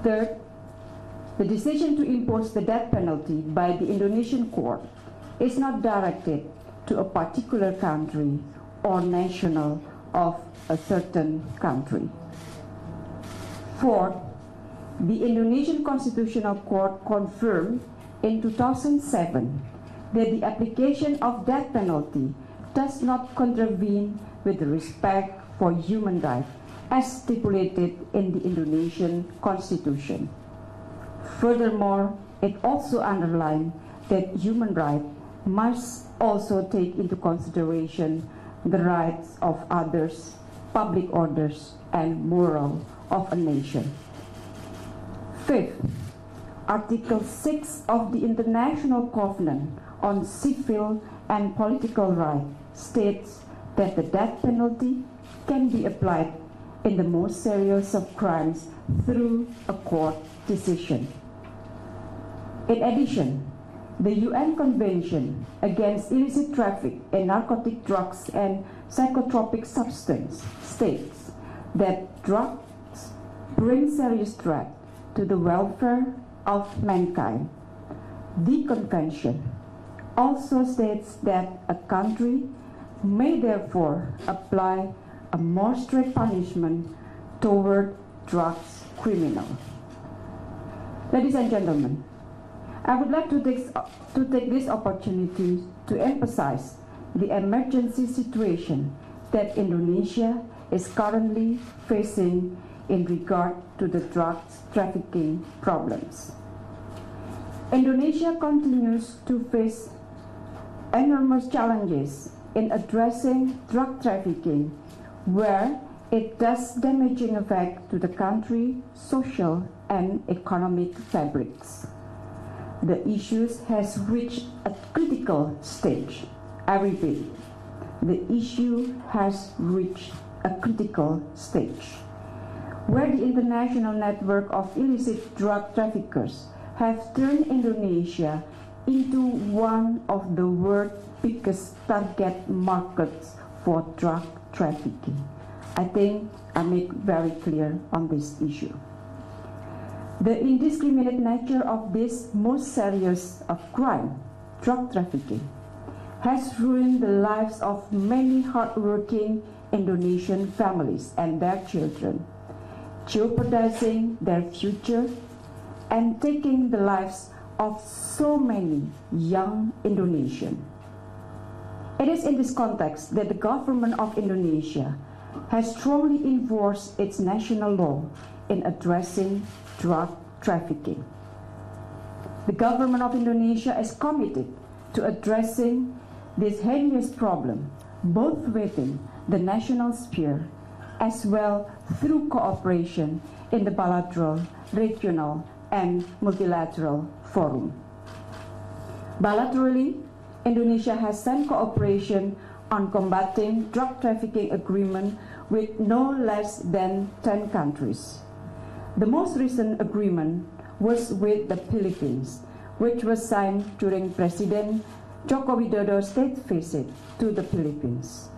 Third, the decision to impose the death penalty by the Indonesian court is not directed to a particular country or national of a certain country. Fourth, the Indonesian Constitutional Court confirmed in 2007 that the application of death penalty does not contravene with respect for human rights as stipulated in the Indonesian Constitution. Furthermore, it also underlined that human rights must also take into consideration the rights of others, public orders, and moral of a nation. Fifth, Article 6 of the International Covenant on Civil and Political Rights states that the death penalty can be applied in the most serious of crimes through a court decision. In addition, the UN Convention against illicit traffic in narcotic drugs and psychotropic substances states that drugs bring serious threat to the welfare of mankind. The convention also states that a country may therefore apply a more strict punishment toward drugs criminals. Ladies and gentlemen, I would like to take this opportunity to emphasize the emergency situation that Indonesia is currently facing in regard to the drugs trafficking problems. Indonesia continues to face enormous challenges in addressing drug trafficking, where it does damaging effect to the country's social and economic fabrics. The issues has reached a critical stage. I repeat, the issue has reached a critical stage, where the international network of illicit drug traffickers have turned Indonesia into one of the world's biggest target markets for drug trafficking. I think I make very clear on this issue. The indiscriminate nature of this most serious of crime, drug trafficking, has ruined the lives of many hardworking Indonesian families and their children, jeopardizing their future and taking the lives of so many young Indonesians. It is in this context that the government of Indonesia has strongly enforced its national law in addressing drug trafficking. The government of Indonesia is committed to addressing this heinous problem, both within the national sphere as well through cooperation in the bilateral, regional, and multilateral forum. Bilaterally, Indonesia has signed cooperation on combating drug trafficking agreement with no less than 10 countries. The most recent agreement was with the Philippines, which was signed during President Joko Widodo's state visit to the Philippines.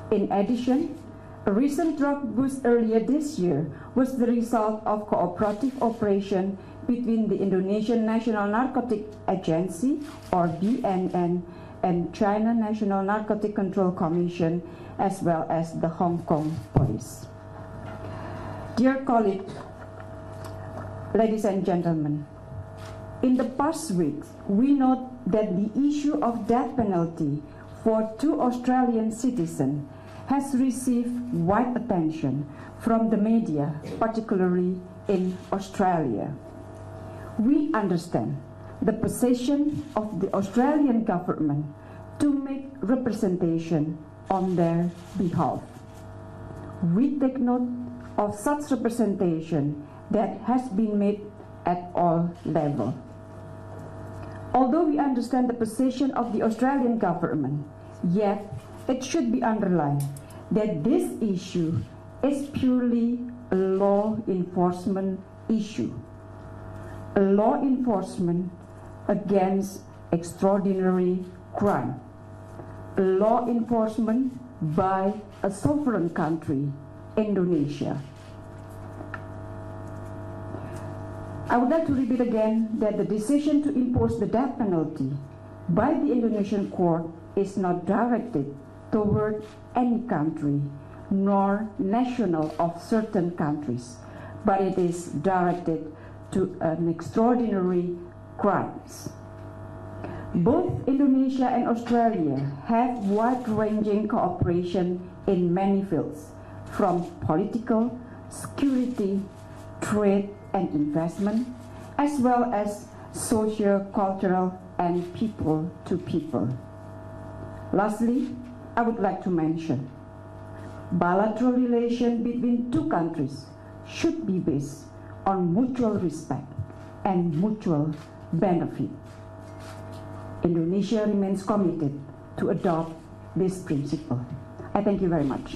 In addition, a recent drug bust earlier this year was the result of cooperative operation between the Indonesian National Narcotic Agency, or BNN, and China National Narcotic Control Commission, as well as the Hong Kong police. Dear colleagues, ladies and gentlemen, in the past weeks, we note that the issue of death penalty for 2 Australian citizens has received wide attention from the media, particularly in Australia. We understand the position of the Australian government to make representation on their behalf. We take note of such representation that has been made at all levels. Although we understand the position of the Australian government, yet it should be underlined that this issue is purely a law enforcement issue. A law enforcement against extraordinary crime. A law enforcement by a sovereign country, Indonesia. I would like to repeat again that the decision to impose the death penalty by the Indonesian court is not directed toward any country nor national of certain countries, but it is directed to an extraordinary crimes. Both Indonesia and Australia have wide-ranging cooperation in many fields, from political, security, trade and investment, as well as socio-cultural and people-to-people. Lastly, I would like to mention, bilateral relations between two countries should be based on mutual respect and mutual benefit. Indonesia remains committed to adopt this principle. I thank you very much.